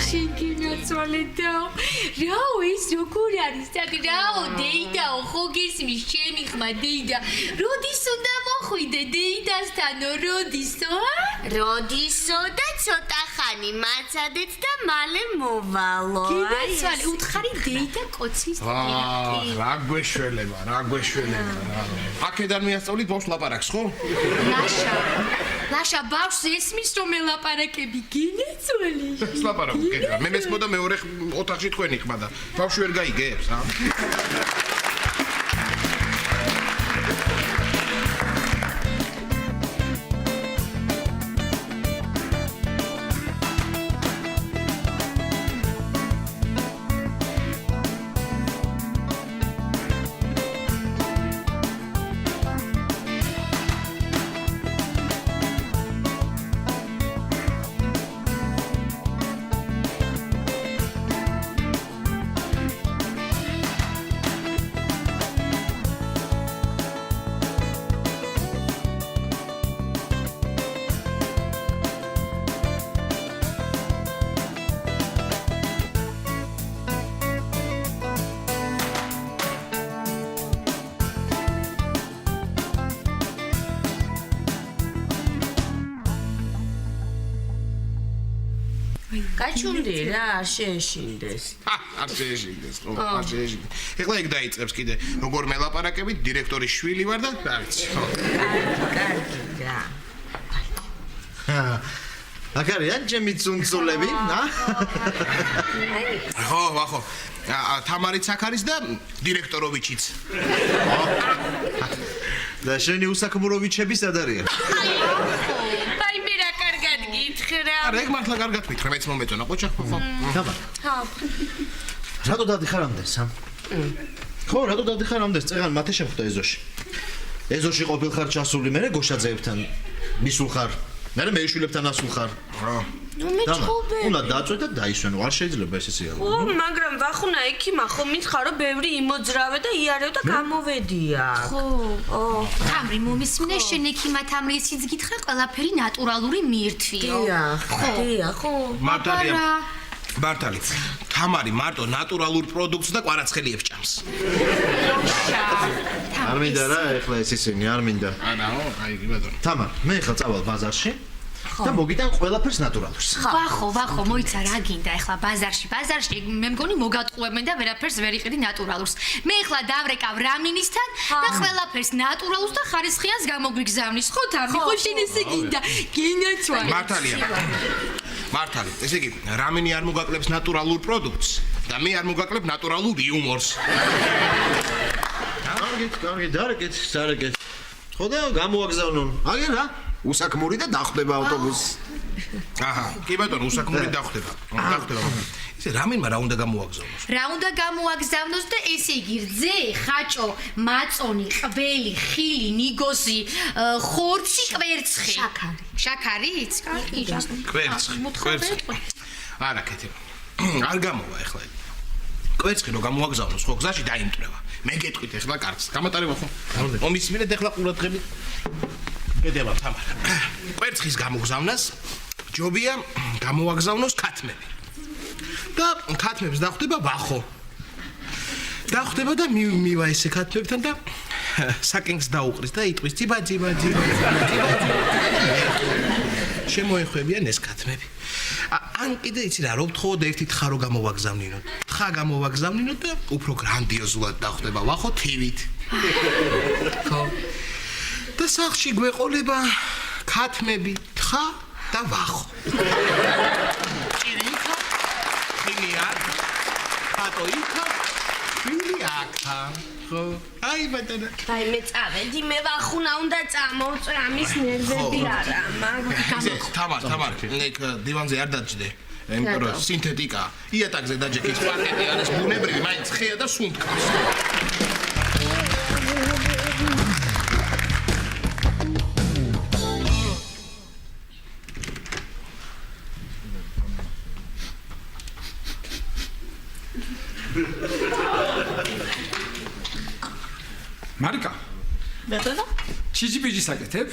შეგინაცვალედა. რაო ეს როგორ არის? რაო დეიდაო, ხო გესმის ჩემი ხმა დეიდა. როდის უნდა მოხვიდე დეიდასთანო, როდისო? როდისო და ცოტა ხანი მაცადეთ და მალე მოვალო. გინაცვალე, უთხარი დეიდა კოცის აა, რა გვეშველება. აქედან მიასწავლით ბავშვს ლაპარაკს, ხო? ლაშა ბავშვს ესმის რომ ელაპარაკები გინაცვალე. ეს ლაპარაკო, კეთდა. მე მესმოდა მეორე ოთახში თქვენი ხმა და ბავშვი ვერ გაიგებს, რა? გაჩუნდი რა, არ შეეშინდეს. არ შეეშინდეს, ხო, არ შეეშინდეს. ეხლა ეგ დაიწყებს კიდე. როგორ მელაპარაკებით, დირექტორის შვილი ვარ და რა ვიცი. კარგი რა. აკარიან ჩემი წუნწულები, ა? ხო. თამარიც აქ არის და დირექტოროვიჩიც. და შენი უსაქმუროვიჩები სად არიან? არა, ეგ მართლა კარგად მითხრა, მეც მომეწონა, ყოჩა, ხო. დაბა. რატო დადიხარ ამდენს, ა? ხო, რატო დადიხარ ამდენს? წეგან მათე შეხვდა ეზოში. ეზოში ყოფილ ხარ ჩასული, მე გოშაძეებთან მისულ ხარ. მე მეიშვილებთან ასულ ხარ. რა? მეჩხუბე. უნდა დაწვე და დაისვენო, არ შეიძლება ეს ისე არის. ო, მაგრამ ვახუნა ექიმა ხო მითხარ რომ ბევრი იმოძრავე და იარეო და გამოვედია. ხო. თამრი მომისმინე შენ ექიმათ ამრი ისიც გითხრა ყველაფერი ნატურალური მირთვიო. დია, ხო. მართალი. თამარი მარტო ნატურალურ პროდუქტს და კვარაცხელიებს ჭამს. არ მინდა რა, ეხლა ეს ისინი, არ მინდა. ანაო, აი კი ბატონო. თამარ, მე ხა წავალ ბაზარში. და მოგიტან ყველაფერს ნატურალურს. ვახო, მოიცა რა გინდა ეხლა ბაზარში მე მგონი მოგატყუებენ და ვერაფერს ვერ იყიდი ნატურალურს. მე ეხლა დავრეკავ რამინისთან და ყველაფერს ნატურალურს და ხარისხიანს გამოგვიგზავნის. ხო თამი, ხო შენ ესე გინდა? გინაცვალე. მართალი, ესე იგი, რამინი არ მოგაკლებს ნატურალურ პროდუქტს და მე არ მოგაკლებ ნატურალურ იუმორს. კარგი, დარეკეთ. ხო და გამოაგზავნონ. აგერ რა? უსაქმური და დახვდება ავტობუსი. აჰა, კი ბატონო, უსაქმური დახვდება. ისე რამინმა რა უნდა გამოაგზავნოს? რა უნდა გამოაგზავნოს და ესე იგი რძე, ხაჭო, მაწონი, ყველი, ხილი, ნიგოზი, ხორცი, კვერცხი. შაქარიც? კარგი. კვერცხი. არა, კეთე. არ გამოვა ეხლა. კვერცხი რო გამოაგზავნოს, ხო, გზაში დაიმტრევა. მე გეტყვით ეხლა კარგს. გამატარება ხო? მომისმინეთ ეხლა ყურადღებით. გედელა თამარ. კვერცხის გამოგზავნას ჯობია გამოაგზავნოს ქათმები. და ქათმებს დახვდება ვახო. დახვდება და მივა ესე ქათმებთან და საკენგს დაუყრის და იტყვის ძიბაძი. შემოეხვებიან ეს ქათმები. ან კიდე იცი რა, რო ვთხოვოთ ერთი თხა რო გამოვაგზავნინოთ. თხა გამოვაგზავნინოთ და უფრო გრანდიოზულად დახვდება ვახო თივით. ხო. და სახში გვეყოლება ქათმები, თხა და ვახო. ჭირიქა, ხილია, ხატოიქა, ხილია. ხო, აი ბატონო. აი მე წავედი, მე ვახუნა უნდა წამოვწვე ამის ნერვები არა, თამარ, ნეკ დივანზე არ დაჯდე. იმიტომ რომ სინთეტიკა, იატაკზე დაჯექის პარკეტი არის ბუნებრივი, მაინც ხეა და სუნთქავს. მარიკა. ბატონო? ჩიჯიბიჯი საკეთებ?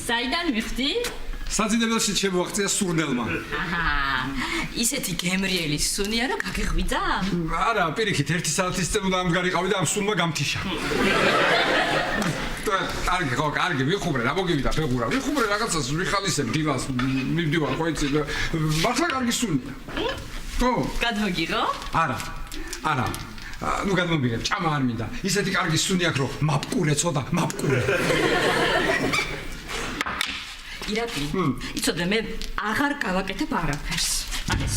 საიდან მიხდი? საძინებელში შემოაღწია სურნელმა. ისეთი გემრიელი სუნია რომ გაგეღვიძა? არა, პირიქით 1 საათის წინ უნდა ამგარიყავი და ამ სუნმა გამთიშა. კარგი, ხო, კარგი, ვიხუბრე, რა მოგივიდა ფეგურა. ვიხუბრე რაღაცას, ვიხალისებ დილას, მივდივარ ყოველწი. მართლა კარგი სუნია. ხო? გადმოგიღო? არა. ნუ გადმომიგებ, ჭამა არ მინდა. ისეთი კარგი სუნი აქვს, რომ მაპკურე ცოდა, მაპკურე. ირაკლი, იცოდე მე აღარ გავაკეთებ არაფერს. ეს.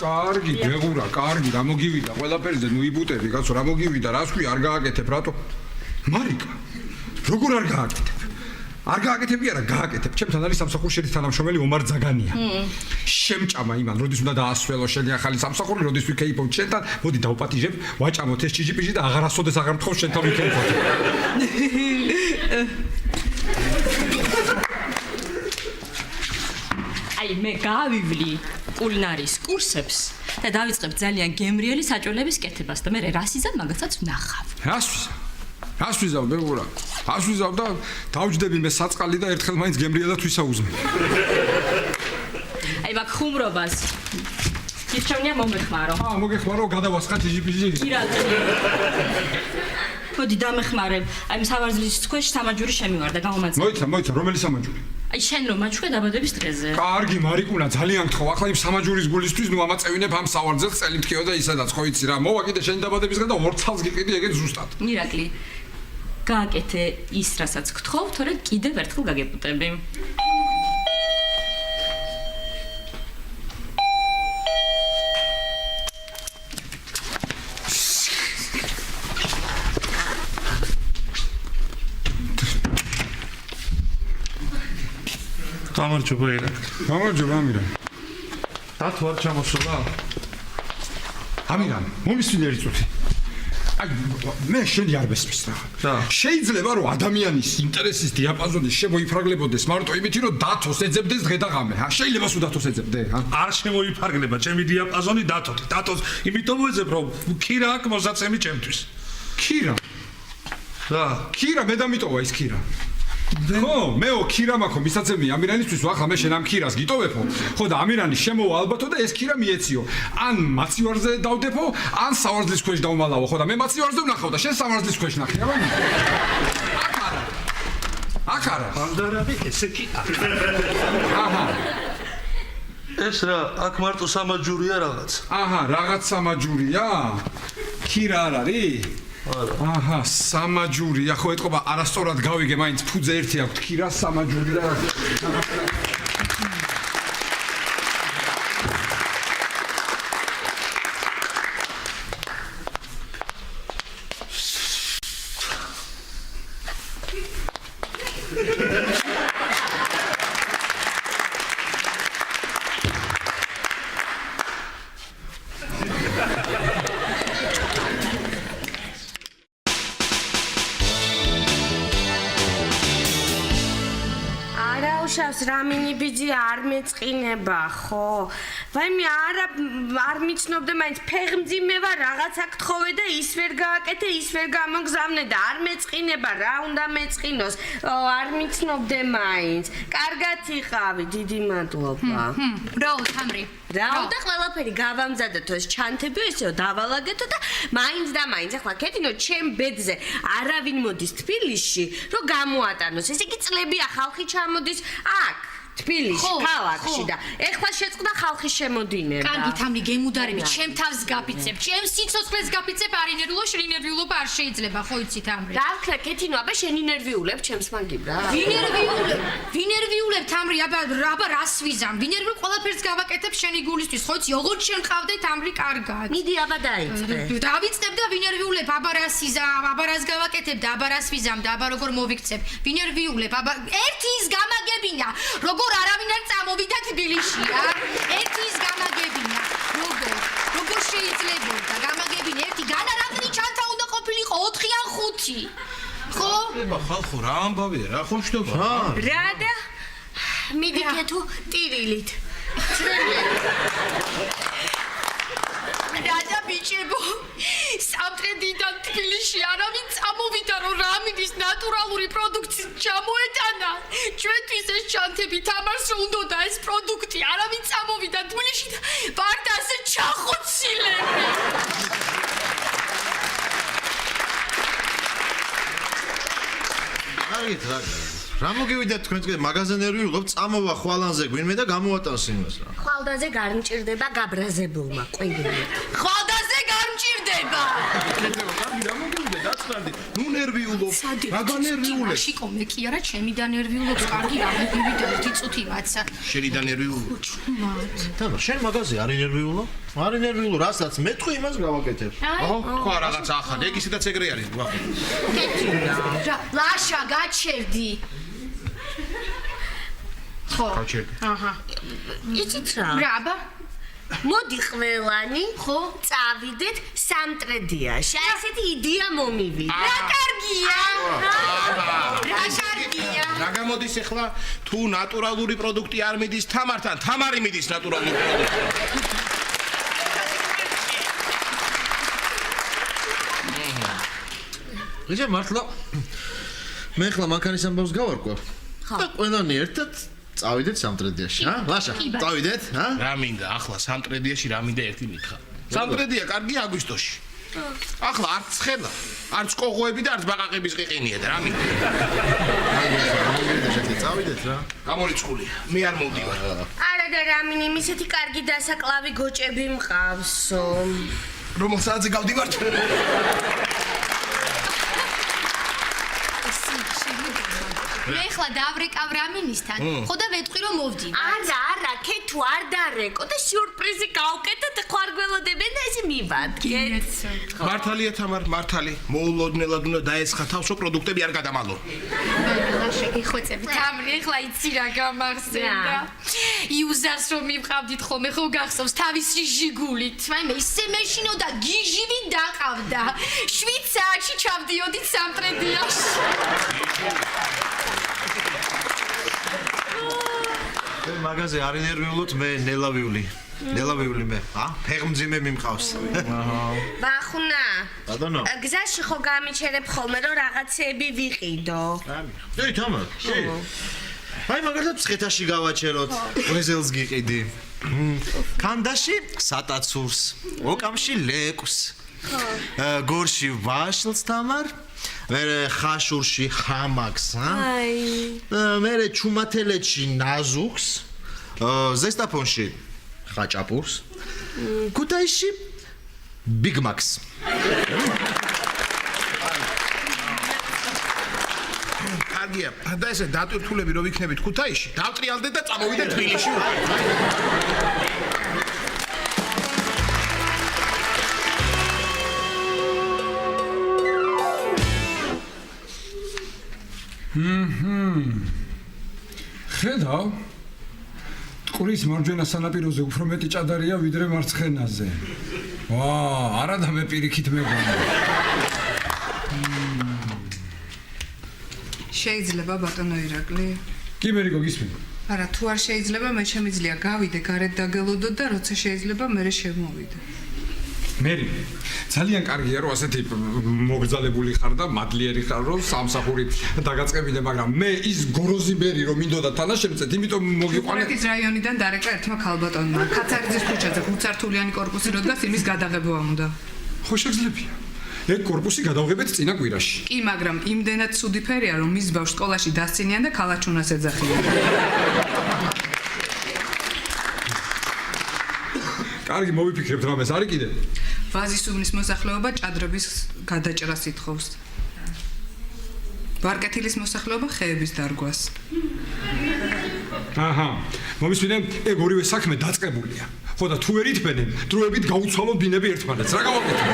კარგი, გეღურა, კარგი, რა მოგივიდა ყველაფერზე, ნუ იბუტები, კაცო, რა მოგივიდა, რას ქვია, არ გააკეთებ, რატო? მარიკა, როგორ არ გააკეთებ? არ გააკეთები არა, გააკეთებ. ჩემთან არის სამსახურში ერთი თანამშრომელი ომარ ძაგანია. შემჭამა იმან, როდის უნდა დაასველო შენი ახალი სამსახური, როდის ვიქეიფობ შენთან, მოდი დავპატიჟებ, ვაჭამოთ ეს ჭიჭიპიჭი და აღარასოდეს აღარ მთხოვ შენთან ვიქეიფობ. აი მე გავივლი კულინარიის კურსებს და დავიწყებ ძალიან გემრიელი საჭმელების კეთებას და მე რასიზამ მაგასაც ვნახავ. რას ვიზავ ბეგურა? რას ვიზავ და დავჯდები მე საწყალი და ერთხელ მაინც გემრიელად ვისაუზმე. აი მაგ ხუმრობას გიჩვენია მომეხმარო. მოგეხმარო, გადავასხათ ჭიჭიპიჭი. ირაკლი. მოდი დამეხმარებ. აი სავარძლის ქვეშ სამაჯური შემივარ და გამომაწე. მოიცა, რომელი სამაჯური? აი შენ რომ მაჩვე დაბადების დღეზე. კარგი, მარიკუნა, ძალიან გთხოვ. ახლა იმ სამაჯურის გულისთვის ნუ ამაწევინებ ამ სავარძელს წელი მткиო და ისედაც ხო იცი რა. მოვა კიდე შენი დაბადების დღე და 2 წელს გიყიდი ეგეთ ზუსტად. ირაკლი. გააკეთე ის, რასაც გთხოვ, თორე კიდევ ერთხელ გაგებუტები. გამარჯობა ირაკლი. გამარჯობა ამირან. დათო არ ჩამოსულა? ამირან, მომისმინე ერთი წუთი. აი მე შენი არ მესმის რა. შეიძლება რომ ადამიანის ინტერესის დიაპაზონი შემოიფარგლებოდეს მარტო იმით რომ დათოს ეძებდეს დღე და ღამე. შეიძლება სულ დათოს ეძებდე, არ შემოიფარგლება ჩემი დიაპაზონი დათოთი. დათოს იმიტომ მოეძებ რომ ქირა აქვს მოსაცემი ჩემთვის. ქირა. რა? ქირა მე დამიტოვა ის ქირა. ხო, მეო ქირა მაქვს მისაცემი ამირანისთვის ვახლა მე შენ ამ ქირას გიტოვებო. ხო და ამირანი შემოვა ალბათო და ეს ქირა მიეციო. ან მაცივარზე დავდებო, ან სავარძლის ქვეშ დავმალავო. ხო და მე მაცივარზე ვნახავ და შენ სავარძლის ქვეშ ნახე, რა ვამი? აქ არა. ანდარაბი ესე კი აქ. ეს რა, აქ მარტო სამაჯურია რაღაც. რაღაც სამაჯურია? ქირა არ არის? სამაჯურია, ხო ეთყობა არასწორად გავიგე, მაინც ფუძე ერთი აქვს, ქირა სამაჯური და რამინი ბიძი არ მეწყინება, ხო? ვაიმე არ მიცნობდე, მაინც ფეხმძიმე ვარ, რაღაცა გთხოვე და ის ვერ გააკეთე, ის ვერ გამოგზავნე და არ მეწყინება, რა უნდა მეწყინოს? არ მიცნობდე მაინც. კარგად იყავი, დიდი მადლობა. რო თამრი. რა უნდა ყველაფერი გავამზადეთო ეს ჩანთებიო ესეო დავალაგეთო და მაინც და მაინც ახლა კეთინო ჩემ ბედზე არავინ მოდის თბილისში რომ გამოატანოს ესე იგი წლებია ხალხი ჩამოდის აქ თბილისში ქალაქში და ეხლა შეწყდა ხალხის შემოდინება. კარგი თამრი გემუდარები, ჩემ თავს გაფიცებ, ჩემ სიცოცხლეს გაფიცებ, არ ინერვიულო, შენ ინერვიულობა არ შეიძლება, ხო იცი თამრი. რა ვქნა კეთინო, აბა შენ ინერვიულებ ჩემს მაგიბრა. ვინერვიულებ თამრი, აბა რას ვიზამ? ვინერვიულ ყველაფერს გავაკეთებ შენი გულისთვის, ხო იცი, ოღონდ შენ ყავდე თამრი კარგად. მიდი აბა დაიწყე. დავიწყებ და ვინერვიულებ, აბა რას ვიზამ, აბა რას გავაკეთებ და აბა რას ვიზამ და აბა როგორ მოვიქცებ. ვინერვიულებ, აბა ერთი ის გამაგებინა, როგორ არავინ არ წამოვიდა თბილისში, ერთი ის გამაგებინა. როგორ შეიძლებოდა გამაგებინა ერთი განა რამდენი ჩანთა უნდა ყოფილიყო 4 ან 5? ხო? ხალხო რა ამბავია, რა ხო მშვიდობა? რა და მიდი კეთო ტირილით. რადა ბიჭებო, სამტრედიდან თბილისში არავინ წამოვიდა რომ რამინის ნატურალური პროდუქციის ჩამოეტანა. ჩვენთვის ეს ჩანთები თამარს რომ უნდა ეს პროდუქტი არავინ წამოვიდა თბილისში და ბარდაზე ჩახოცილები. არით რა მოგივიდეთ თქვენ წინ მაღაზიანერი ვიღობ წამოვა ხვალანზე გვინმე და გამოვატანს იმას რა ხვალდაზე გარმჭირდება გაბრაზებულმა ყვინით. ხვალდაზე გამჭირდება. რა მოგივიდეთ დაწნარდი ნუ ნერვიულობ რა განერვიულებ შიკომე კი არა ჩემი და ნერვიულობს კარგი რა მოგივიდე ერთი წუთი მაცა. შენი და ნერვიულობ და შენ მაღაზი არ ინერვიულო? არ ინერვიულო, რასაც მე თქვი იმას გავაკეთებ. აჰა თქვა რაღაც ახალი ეგ ისედაც ეგრე არის რა ლაშა გაჩერდი. ხო. გაჩერდი. აჰა. იცით რა? რა აბა? მოდი ყველანი, ხო, წავიდეთ სამტრედიაში. აი ესეთი იდეა მომივიდა. რა კარგია. რა კარგია. რა გამოდის ახლა თუ ნატურალური პროდუქტი არ მიდის თამართან თამარი მიდის ნატურალური პროდუქტი იცი მართლა მე ხლა მანქანის ამბავს გავარკვევ და ყველანი ერთად წავიდეთ სამტრედიაში ჰა ლაშა წავიდეთ ჰა რა მინდა ახლა სამტრედიაში რა მინდა ერთი მითხრა სამტრედია კარგია აგვისტოში ახლა არც ცხელა არც კოღოები და არც ბაყაყების ყიყინია და რა მინდა წავიდეთ რა გამორიცხულია მე არ მოვდივარ არა და რამინიმ ისეთი კარგი დასაკლავი გოჭები მყავსო. რომელსაც გავდივართ მე ხლა დავრეკავ რამინისთან. ხო და ვეთყვი რომ მოვდივარ. არა, ქე თუ არ დარეკო და სიურპრიზი გავუკეთოთ ხარ გველოდებენ და ესე მივადგეთ. მართალია თამარ მართალი მოულოდნელად უნდა დაესხა თავს რომ პროდუქტები არ გადამალო ლაშა გიხოცები თამრი ხლა იცი რა გამახსენდა. იუზას რომ მივყავდით ხოლმე ხო გახსოვს თავისი ჟიგულით. მაიმე ისე მეშინო და გიჟივი დაყავდა. 7 საათში ჩავდიოდით სამტრედიაში. მაღაზი არ ინერვიულოთ მე ნელავიული მე ფეხმძიმე მიმყავს ბახუნა ბატონო გზაში ხო გამიჩერებ ხოლმე რომ რაღაცეები ვიყიდო. ეი თამარ აი მაგალითად ცხეთაში გავაჩეროთ ყრეზელს გიყიდი კანდაში სატაცურს ოკამში ლეკს გორში ვაშლს თამარ მერე ხაშურში ხამაკს მე ჩუმათელეთში ნაზუქს ზესტაფონში ხაჭაპურს ქუთაისში ბიგმაქს კარგია და ესე დატვირთულები რომ ვიქნებით ქუთაისში დავტრიალდეთ და წამოვიდეთ თბილისში ხედავ ტყურის მარჯვენა სანაპიროზე უფრო მეტი ჭადარია ვიდრე მარცხენაზე. არა და მე პირიქით მეგონა. შეიძლება ბატონო ირაკლი? კი მერიკო გისმენ. არა თუ არ შეიძლება მე შემიძლია გავიდე გარეთ დაგელოდო და როცა შეიძლება მე შემოვიდე. მერი ძალიან კარგია რომ ასეთი მოგზალებული ხარ და მადლიერი ხარ რომ სამსახურით დაგაწყებინე მაგრამ მე ის გოროზი მერი რომ მინდოდა თანაშემწედ იმიტომ მოგიყვანე ტრაკის რაიონიდან დარეკა ერთმა ქალბატონმა კაცარიძის ქუჩაზე 5 სართულიანი კორპუსი რო დგას იმის გადაღება უნდა ხო შეგძლებია ეგ კორპუსი გადავღებეთ წინა კვირაში კი მაგრამ იმდენად ცუდი ფერია რომ მის ბავშვს სკოლაში დასცინიან და ქალაჩუნას ეძახიან კარგი მოვიფიქრებთ რამეს არის კიდე ვაზისუბნის მოსახლეობა ჭადრების გადაჭრას ითხოვს. ვარკეთილის მოსახლეობა ხეების დარგვას. აჰა, მომისმინე, ეგ ორივე საქმე დაწყებულია. ხო და თუ ვერ ითმენენ, დროებით გაუცვალოთ ბინები ერთმანეთს. რა გავაკეთო?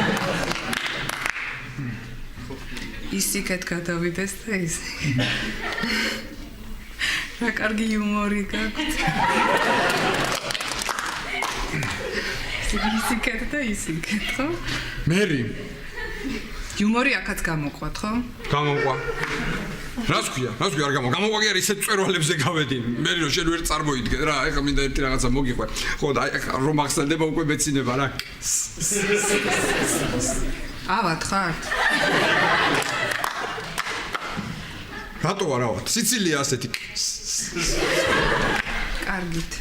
ისიქეთ გადავიდეს და ის. რა კარგი იუმორი გაქვთ. ისიქეთ და ისიქეთ, ხო? მერი. იუმორი აქაც გამოყვათ, ხო? გამოყვა. რას ქვია? არ გამოყვა კი არა ისეთ წვერვალებზე გავედი. მერი რომ შენ ვერ წარმოიდგენ რა, ეხლა მინდა ერთი რაღაცა მოგიყვე. ხო და აი რომ ახსენდება უკვე მეცინება რა. ავად ხართ? რატო არავარ? სიცილია ასეთი. კარგით.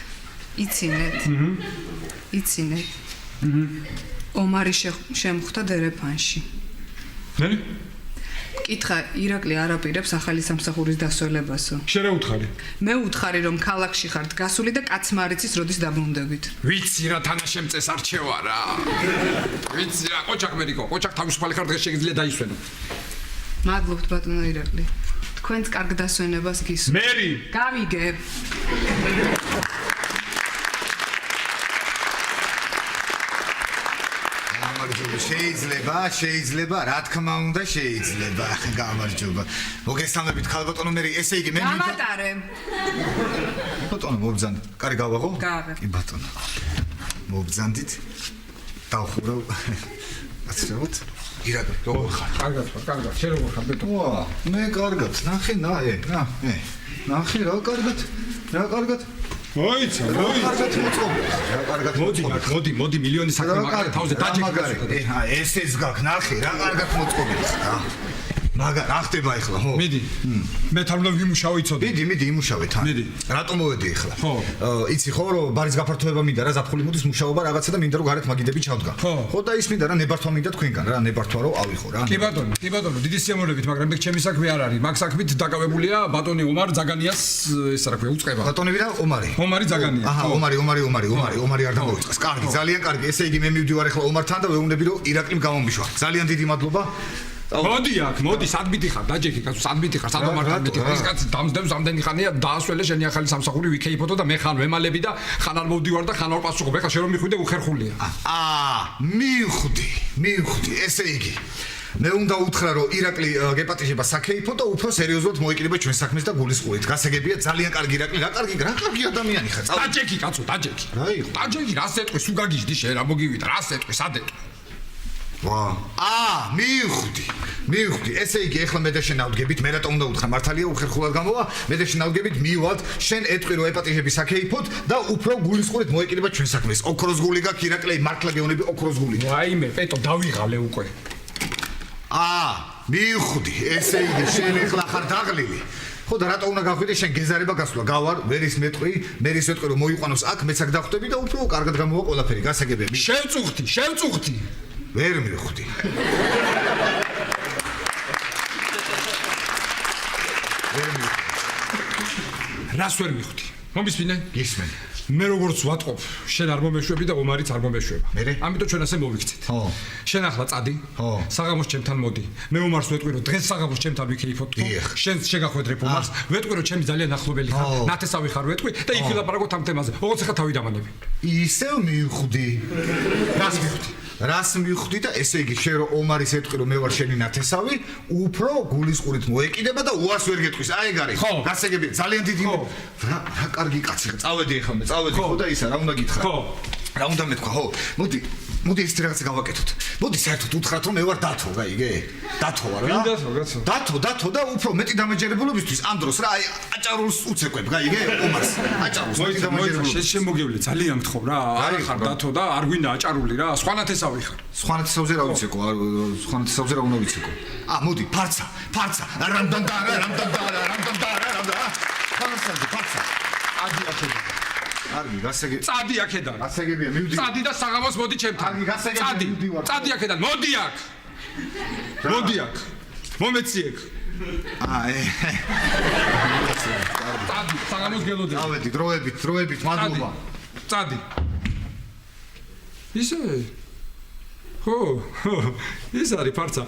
იცინეთ. იცინეთ. ომარი შემხვდა დერეფანში. მე? კითხა ირაკლი არ აპირებს ახალი სამსახურის დასვენებასო. შენ რა უთხარი? მე უთხარი რომ ქალაქში ხართ გასული და კაცმა არ იცის როდის დაბრუნდებით. ვიცი რა თანაშემწეს არჩევა რა. ვიცი რა ყოჩაკ მერიკო, ყოჩაკ თავისუფალი ხარ დღეს შეგიძლია დაისვენო. მადლობთ ბატონო ირაკლი. თქვენს კარგ დასვენებას გისურვებთ. მერი, გავიგე. შეიძლება, რა თქმა უნდა შეიძლება. გამარჯობა. მოგესალმებით ქალბატონო მერი, ესე იგი მე გამატარე. ბატონო მობძანდით. კარი გავაღო? გავაღე. კი ბატონო. მობძანდით. დავხურავ. აცრევთ? ირაკლი, როგორ ხარ? კარგად, შენ როგორ ხარ ბეტო? ვა, მე კარგად. ნახე, ნახე, რა კარგად. მოიცა. მოდი, მილიონი საქმე მაგარ თავზე დაჭიქრე. ესეც გაქვს, ნახე, რა კარგად მოწყობილს რა. მაგარ რა ხდება ახლა, ხო? მიდი. მე თამლა ვიმუშავე იცოდი. მიდი, იმუშავე თან. მიდი. რატომ მოვედი ახლა? ხო. იცი ხო, რომ ბარის გაფართოება მინდა რა, ზაფხული მოდის მუშაობა რაღაცა და მინდა რომ გარეთ მაგიდები ჩავდგა. ხო და ის მინდა რა, ნებართვა მინდა თქვენგან რა, ნებართვა რომ ავიხო რა. კი ბატონო, დიდი სიამოვნებით, მაგრამ მე ჩემი საქმე არ არის. მაგ საქმით დაკავებულია ბატონი ომარ ზაგანიას, ეს რა ქვია, უწყება. ბატონები და ომარი. ომარი ზაგანია. აჰა, ომარი არ დამოიწყეს. კარგი, ძალიან კარგი. ესე იგი მე მივდივარ ახლა ომართან და ვეუბნები რომ ირაკლიმ გამომიშვა. ძალიან დიდი მადლობა. მოდი, სადმითი ხარ? დაჯექი, კაცო, სადმითი ხარ? სადო მარტო მეტი. ის კაცი დამსდევს ამდენი ხანია, დაასველე შენი ახალი სამსახური ვიქეიფოთო და მე ხან ვემალები და ხან არ მოვდივარ და ხან არ პასუხობ. ეხლა შენ რომ მიხვიდე უხერხულია. მივხვდი. ესე იგი მე უნდა უთხრა რომ ირაკლი გეპატიჟება საქეიფო და უფრო სერიოზულად მოიკიდება ჩვენ საქმეს და გულისყურით. გასაგებია ძალიან კარგი ირაკლი, რა კარგი ადამიანი ხარ. დაჯექი, კაცო, დაჯექი. დაჯექი, რას ეტყვი, სულ გაგიჟდი შენ, რა მოგივიდა, რას ეტყვი, სად ეტყვი? მივხვდი. ესე იგი ახლა მე და შენ ავდგებით, მე რატომ უნდა უთხრა მართალია უხერხულად გამოვა, მე და შენ ავდგებით, მივვალთ, შენ ეტყვი რომ ეპატიჟები საქეიფოთ და უფრო გულისყურით მოეკიდება ჩვენ საქმეს. ოქროს გული გაქვს ირაკლი, მართლა გეუბნები ოქროს გული. ვაიმე, პეტო, დავიღალე უკვე. მივხვდი. ესე იგი შენ ახლა ხარ დაღლილი. ხო და რატო უნდა გახვიდე შენ გეზარება გასვლა გავარ მერის მეტყვი რომ მოიყვანოს აქ მეც აქ დახვდები და უფრო კარგად გამოვა ყველაფერი გასაგებია შევწუხდი ვერ მივხვდი რას ვერ მივხვდი მომისმინე გისმენ მე როგორც ვატყობ შენ არ მომეშვები და ომარიც არ მომეშვება ამიტომ ჩვენ ასე მოვიქცეთ შენ ახლა წადი საღამოს ჩემთან მოდი მე ომარს ვეტყვი რომ დღეს საღამოს ჩემთან ვიქეიფოთ შენ შეგახვედრებ ომარს ვეტყვი რომ ჩემი ძალიან ახლობელი ხარ ნათესავი ხარ ვეტყვი და იქ ვილაპარაკოთ ამ თემაზე როგორც ახლა თავი დამანები ისევ მივხვდი რას მივხვდი და ესე იგი შენ რომ ომარის ეტყვი რომ მე ვარ შენი ნათესავი უფრო გულისყურით მოეკიდება და უარს ვერ გეტყვის აი ეგ არის გასაგებია ძალიან დიდი რა კარგი კაცი ხარ წავედი ახლა მე წავედი ხო და ისა რა უნდა გითხრა ხო რა უნდა მეთქვა ხო მოდი ეს რაღაცა გავაკეთოთ მოდი საერთოდ უთხრათ რომ მე ვარ დათო გაიგე დათო ვარ რა დათო და უფრო მეტი დამაჯერებულებისთვის ამ დროს რა აი აჭარულს უცეკვებ გაიგე ომარს აჭარულს მეტი დამაჯერებულება შენ შემოგევლე ძალიან გთხოვ რა არ ხარ დათო და არ გვინდა აჭარული რა სხვანათესავი ხარ სხვანათესავზე რა ვიცეკო სხვანათესავზე რა უნდა ვიცეკო მოდი ფარცა რამდანდარა ფარცა ადი ახლა კარგი, გასაგებია. წადი აქედან. გასაგებია, მივდივარ. წადი და საღამოს მოდი ჩემთან. კარგი, გასაგებია, მივდივარ. წადი აქედან, მოდი აქ. მოდი აქ. მომეცი ეგ. წადი, საღამოს გელოდები. წავედი, დროებით, მადლობა. წადი. ისე. ხო, ის არის ფარცა.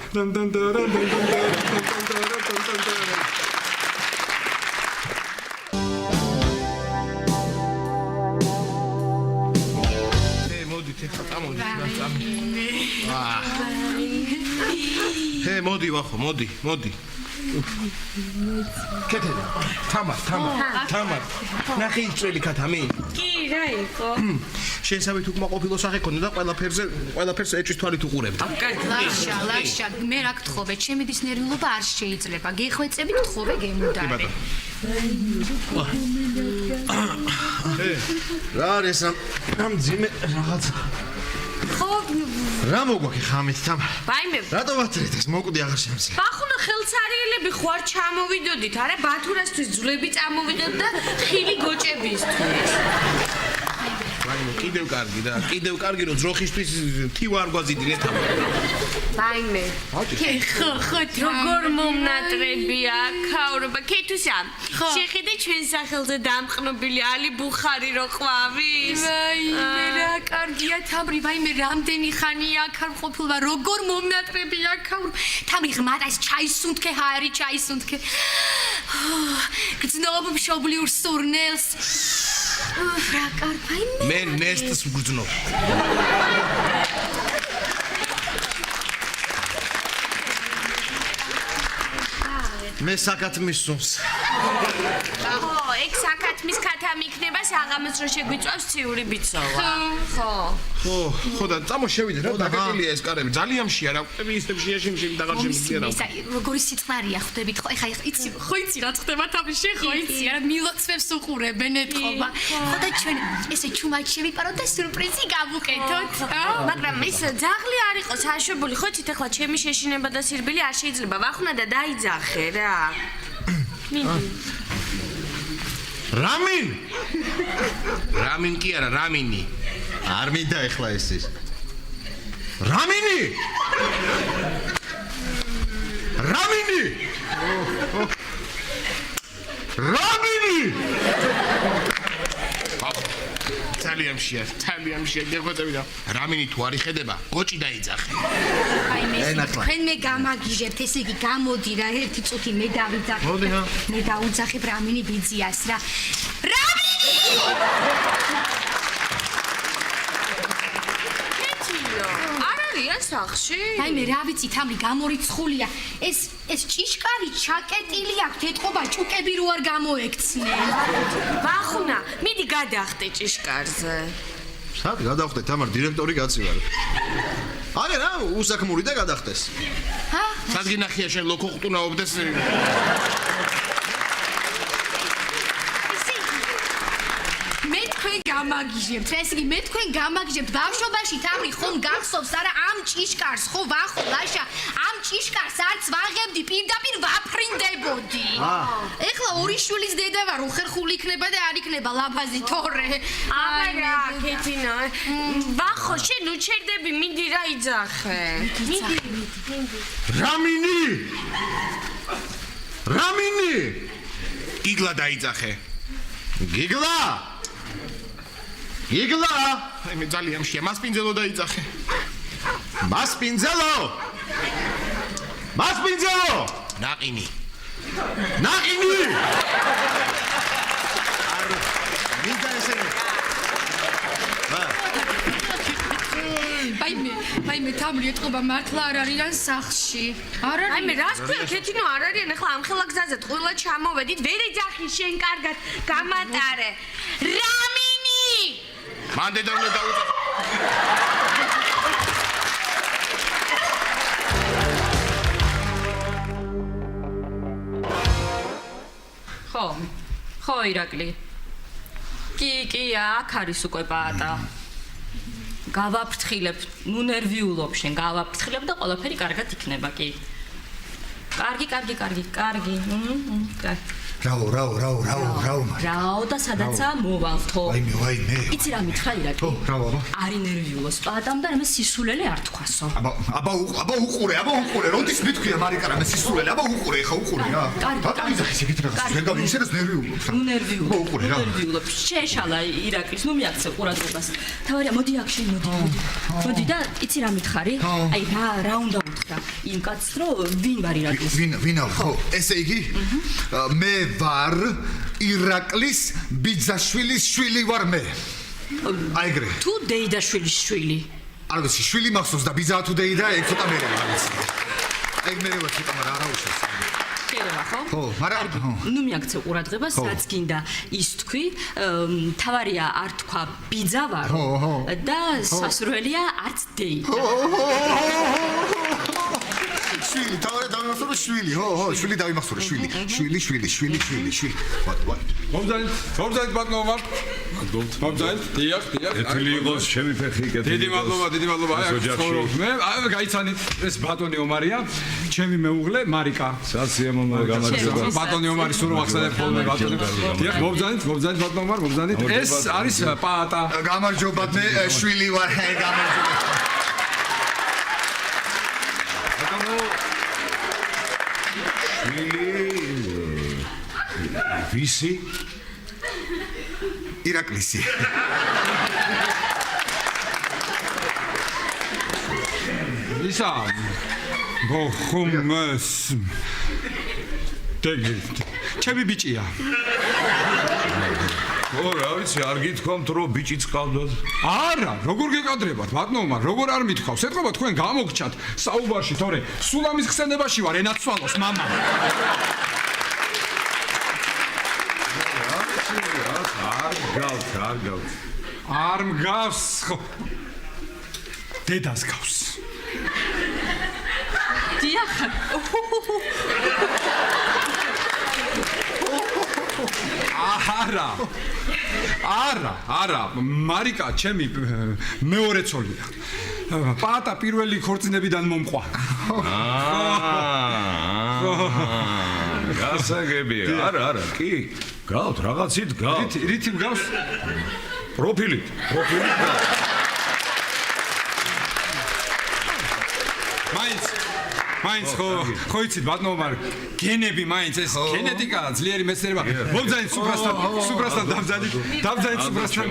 მოდი ვახო, მოდი. კეთილი. თამარ. ნახე ის წველი ქათამი? კი, რა იყო? შენსავით უკმაყოფილო სახე ქონდა და ყველაფერს ეჭვის თვალით უყურებდა. ლაშა, მე რა გთხოვე, ჩემი დის ნერვიულობა არ შეიძლება. გეხვეწები გთხოვე გემუდარე. რა არის ამ ძიმე რაღაცა ხო, რა მოგვაქვს ხამით თამარ? ვაიმე. რატო ვაწერეთ ეს მოკვდი აღარ შემიძლია? ბახუნა ხელცარიელები ხوار ჩამოვიდოდით, არა ბათურასთვის ძვლები წამოვიდოთ და ხილი გოჭებისთვის. ვაიმე, კიდევ კარგი და კიდევ კარგი რომ ძროხისთვის თივა არ გვაზიდინე თამარ. ვაიმე. ხო, როგორ მომნატრებია ქაურობა. ქეთუსა, შეხედე ჩვენ სახელზე დამყნობილი ალი ბუხარი რო ყვავის. ვაიმე, რა კარგია თამრი, ვაიმე, რამდენი ხანია აქ არ ყოფილვა, როგორ მომნატრებია ქაურ. თამრი ღმად ეს ჩაისუნთქე, ჰარი ჩაისუნთქე. გძნობ მშობლიურ სურნელს. რა კარგი, ვაიმე. მე ნესტს ვგრძნობ. მე საკათმის სუნს. ხო, ეგ საკათმის ქათამ იქნება საღამოს რო შეგვიწევს ციური ბიცოვა. ხო და წამო შევიდე რა დაგეგმილია ეს კარები ძალიან მშია რა ყვები ისე მშია დაღარ შემიძლია რა. როგორი სიწყნარია ხვდებით ხო ეხა იცი ხო იცი რა ხდება თამი შეხო იცი რა მილოცვებს უყურებენ ეთყობა. ხო და ჩვენ ესე ჩუმად შევიპაროთ და სიურპრიზი გავუკეთოთ. მაგრამ ეს ძაღლი არ იყო საშვებული, ხო იცით ახლა ჩემი შეშინება და სირბილი არ შეიძლება ვახუნა და დაიძახე რა. რამინ? რამინ კი არა, რამინი. არ მინდა ეხლა ეს ის. რამინი? რამინი? რამინი? ძალიან მშია გეხვეწები და რამინი თუ არ იხედება, გოჭი დაიძახე. აი მე თქვენ მე გამაგიჟებთ, ესე იგი გამოდი რა ერთი წუთი მე დავიძახე. მოდი რა. მე დაუძახებ რამინი ბიძიას რა. რამინი! სახში? აი მე რა ვიცი თამრი გამორიცხულია. ეს ჭიშკარი ჩაკეტილი აქვს, ეთყობა ჭუკები რო არ გამოექცნენ. ვახუნა, მიდი გადახტე ჭიშკარზე. სად გადახტე თამარ დირექტორი გაცივარ. არა რა, უსაქმური და გადახტეს. ჰა? სად გინახია შენ ლოქო ხტუნაობდეს? მე თქვენ გამაგიჟებთ, ესე იგი მე თქვენ გამაგიჟებთ. ბავშვობაში თამრი ხომ გახსოვს არა ამ ჭიშკარს, ხო ვახო ლაშა, ამ ჭიშკარს არც ვაღებდი, პირდაპირ ვაფრინდებოდი. ეხლა ორი შვილის დედა ვარ, უხერხული იქნება და არ იქნება ლაფაზი თორე. არა, ქეთინა. ვახო, შენ უჩერდები, მინდი რა იძახე. მიდი. რამინი? რამინი? გიგლა დაიძახე. გიგლა? გიგლა? აი მე ძალიან მშია, მასპინძელო დაიძახე. მასპინძელო? მასპინძელო? ნაყინი. ნაყინი? არ მინდა ესე. ვაიმე თამრი ეთყობა მართლა არ არიან სახლში. არ არის. აი მე რას ქვია ქეთინო არ არიან ახლა ამ ხელა გზაზე ტყუილა ჩამოვედით, ვერ ეძახი შენ კარგად გამატარე. რამინი! მან დედა უნდა დაუძახო. ხო ირაკლი. კი, აქ არის უკვე პაატა. გავაფრთხილებ, ნუ ნერვიულობ შენ, გავაფრთხილებ და ყველაფერი კარგად იქნება, კი. კარგი. რაო. რაო და სადაცაა მოვალთო. ვაიმე. იცი რა მითხრა ირაკლი? ხო, რაო. არ ინერვიულოს პაატამ და რამე სისულელე არ თქვასო. აბა უყურე, როდის მithქვია მარიკა რამე სისულელე, აბა უყურე რა. კარგი. ისეთ რაღაცას ვერ გავი, ისედაც ნერვიულობ. ნუ ნერვიულობ. უყურე რა. შეშალა ირაკლის, ნუ მიაქცე ყურადღებას. თავარია, მოდი აქ შენ მოდი და იცი რა მითხარი? აი რა უნდა უთხრა იმ კაცს, რომ ვინ ვარ ირაკლის? ვინ ხო, ესე იგი მე ვარ ირაკლის ბიძაშვილის შვილი ვარ მე. აიგრე. თუ დეიდაშვილის შვილი. არ ვიცი, შვილი მახსოვს და ბიძაა თუ დეიდა, ეგ ცოტა მერე არ ვიცი. ეგ მერე ვარ ცოტა, მაგრამ არა უშავს. შეიძლება ხო? ხო, მაგრამ ნუ მიაქცე ყურადღებას, რაც გინდა ის თქვი, თავარია არ თქვა ბიძა ვარ და სასურველია არც დეიდა. შვილი, თავი დავიმახსოვრე შვილი. ხო, შვილი დავიმახსოვრე, შვილი. მომძალით ბატონო მარ. მომძალით, დიახ. ეთილი იყოს ჩემი ფეხი კეთილი. დიდი მადლობა. მე გაიცანით ეს ბატონი ომარია, ჩემი მეუღლე მარიკა. სასიამოვნო გამარჯობა. ბატონი ომარი სულ ვახსენებ ხოლმე ბატონი. დიახ, მომძალით ბატონო მარ, მომძალით. ეს არის პაატა. გამარჯობა, მე შვილი ვარ, გამარჯობა. ვისი? ირაკლისი. ისა ბოხუმს ჩემი ბიჭია. რა ვიცი, არ გითქვამთ რომ ბიჭიც ყავდათ? არა, როგორ გეკადრებათ, ბატონო, როგორ არ მithქვავს? ეთქობა თქვენ გამოგჩათ საუბარში, თორე სულ ამის ხსენებაში ვარ, ენაცვალოს მამა. არ გავს. არ მგავს ხო? დედას გავს. დიახ. არა, მარიკა ჩემი მეორე ცოლია. პაატა პირველი ქორწინებიდან მომყვა. გასაგებია. არა, კი. გავთ რაღაცით გავთ. რითი მგავს? პროფილით. მაინც ხო იცით ბატონო მარ გენები მაინც ეს გენეტიკა ძლიერი მეცნიერება მომძალით სუპრასთან დავძალით სუპრასთან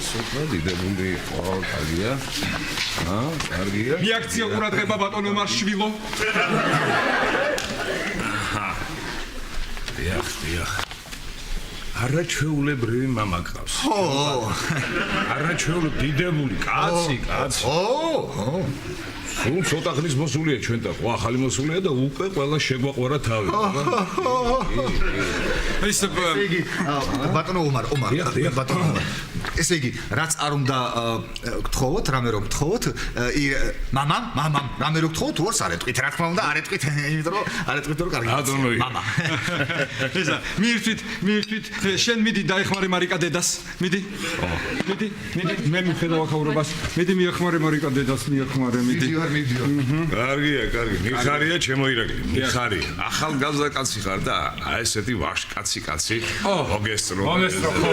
სუპრა დიდებული ხო კარგია კარგია რეაქცია ყურადღება ბატონო მარ შვილო დიახ არაჩვეულებრივი მამა გყავს ხო არაჩვეულებრივი დიდებული კაცი სულ ცოტა ხნის მოსულია ჩვენთან, ხო ახალი მოსულია და უკვე ყველა შეგვაყვარა თავი. ესე იგი, ბატონო ომარ, ბატონო ომარ. ესე იგი, რაც არ უნდა გთხოვოთ, რამე რომ გთხოვოთ, მამამ, რამე რომ გთხოვოთ, უარს არ ეტყვით, რა თქმა უნდა, არ ეტყვით, იმიტომ რომ არ ეტყვით რომ კარგი. მამა. ესა, მიირთვით, შენ მიდი დაეხმარე მარიკა დედას, მიდი. მე მიხედავ ახაურობას. მიდი მიეხმარე მარიკა დედას, მიდი. კარგია, მიხარია ჩემო ირაკლი, მიხარია. ახალგაზრდა კაცი ხარ და აი ესეთი ვაშკაცი კაცი. მოგესწრო. ხო.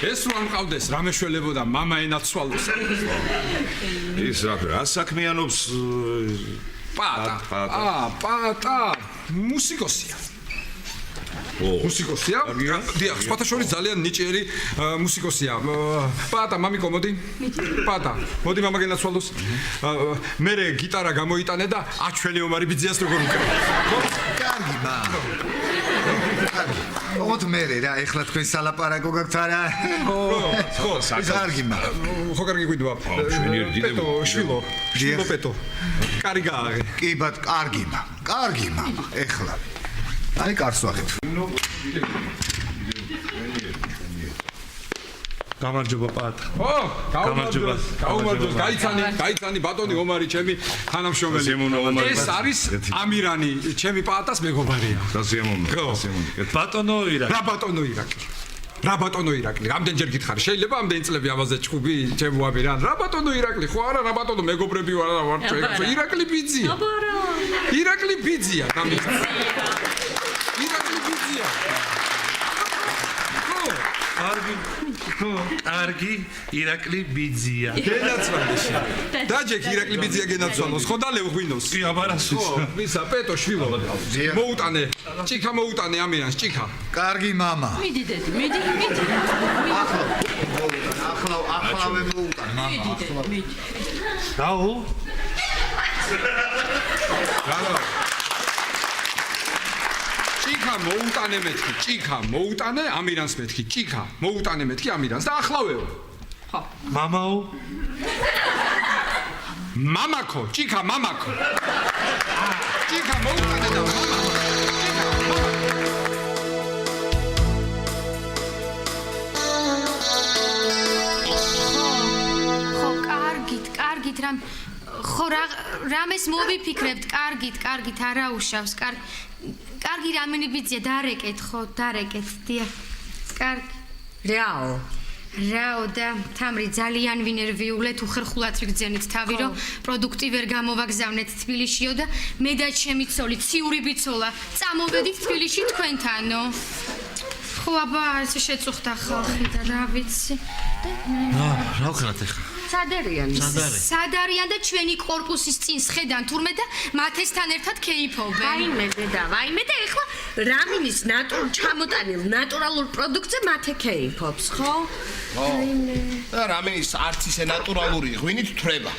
ეს რომ მყავდეს, რამე შველებოდა მამა ენაცვალოს. ის რა საქმიანობს პაატა, მუსიკოსია. მუსიკოსია? დიახ, სხვათა შორის ძალიან ნიჭიერი მუსიკოსია. პაატა, მამიკო, მოდი. პაატა, მოდი მამა გენაცვალოს. მე გიტარა გამოიტანე და აჩვენე ომარი ბიძიას როგორ უკრება. კარგი, ოთ მე რა, ეხლა თქვენ სალაპარაკო გაქვთ არა? ხო, კარგი, ხო კარგი გვიდვა. შვენიერი დიდებული. შვილო პეტო. კარი გააღე. კი, კარგი, მამა, ეხლა. აი კარს ვახეთ. გამარჯობა პაატა. გაუმარჯოს, გაიცანი ბატონი ომარი ჩემი თანამშრომელი. ეს არის ამირანი, ჩემი პაატას მეგობარია. სასიამოვნო. ბატონო ირაკლი. რა ბატონო ირაკლი, რამდენჯერ გითხარი, შეიძლება ამდენი წლები ამაზე ჭუბი ჩემო ამირან. რა ბატონო ირაკლი, ხო არა, რა ბატონო მეგობრები ვარ ჩვენ. ირაკლი ბიძია. ირაკლი ბიძია, კარგი, ირაკლი ბიძია. გენაცვალეს. დაჯექ ირაკლი ბიძია გენაცვალოს, ხო და ლევღვინოს. კი, აბარასის. მისა პეტო შვილო. მოუტანე, ჭიქა მოუტანე ამირანს, ჭიქა. კარგი მამა. მიდი დედი, მიდი. ახლა მე მოუტან მამა. მიდი. დაუ? ჭიქა მოუტანე მეთქი, ჭიქა მოუტანე ამირანს მეთქი, ჭიქა მოუტანე მეთქი ამირანს და ახლავეო. ხო. მამაო? მამაკო, ჭიქა მამაკო. ჭიქა მოუტანე და მამაკო. რამ ხო რამეს მოვიფიქრებთ, კარგით, არა უშავს, კარგი რამენი ბიძია, დარეკეთ, ხო, დარეკეთ, დიახ. კარგი. რაო და თამრი ძალიან ვინერვიულეთ, უხერხულად ვიგზავნით თავი, რომ პროდუქტი ვერ გამოვაგზავნეთ თბილისშიო და მე და ჩემი ცოლი, ციური ბიცოლა, წამოვედით თბილისში თქვენთანო. ხო, აბა, ესე შეწუხდა ხალხი და რა ვიცი. რა ვქნათ ახლა? სადარიან და ჩვენი корпуსის წინ სხედან თურმე და მათესთან ერთად კეიფობენ. ვაიმე და ეხლა რამინის ჩამოტანილ ნატურალურ პროდუქტზე მათე კეიფობს, ხო? და რამინის არც ისე ნატურალური ღვინით თრება.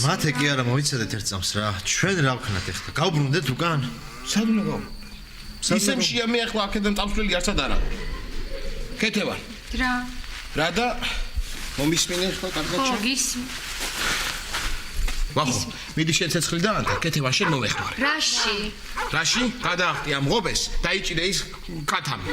მათე კი არა მოიცადეთ ერთ წამს რა. ჩვენ რა ვქნათ ახლა? გავბრუნდეთ უკან? სად უნდა გავა? ისემშია მე ახლა აქედან წამსვლელი არცად არა. კეთებარ. რა და მომისმინე ხო კარგად შე? ხო, გისმ. ვახო, მიდი შენ ცეცხლი დაანთა, კეთება შენ მომეხმარე. რაში? რაში? გადაახტი ამ ღობეს, დაიჭირე ის კათამი.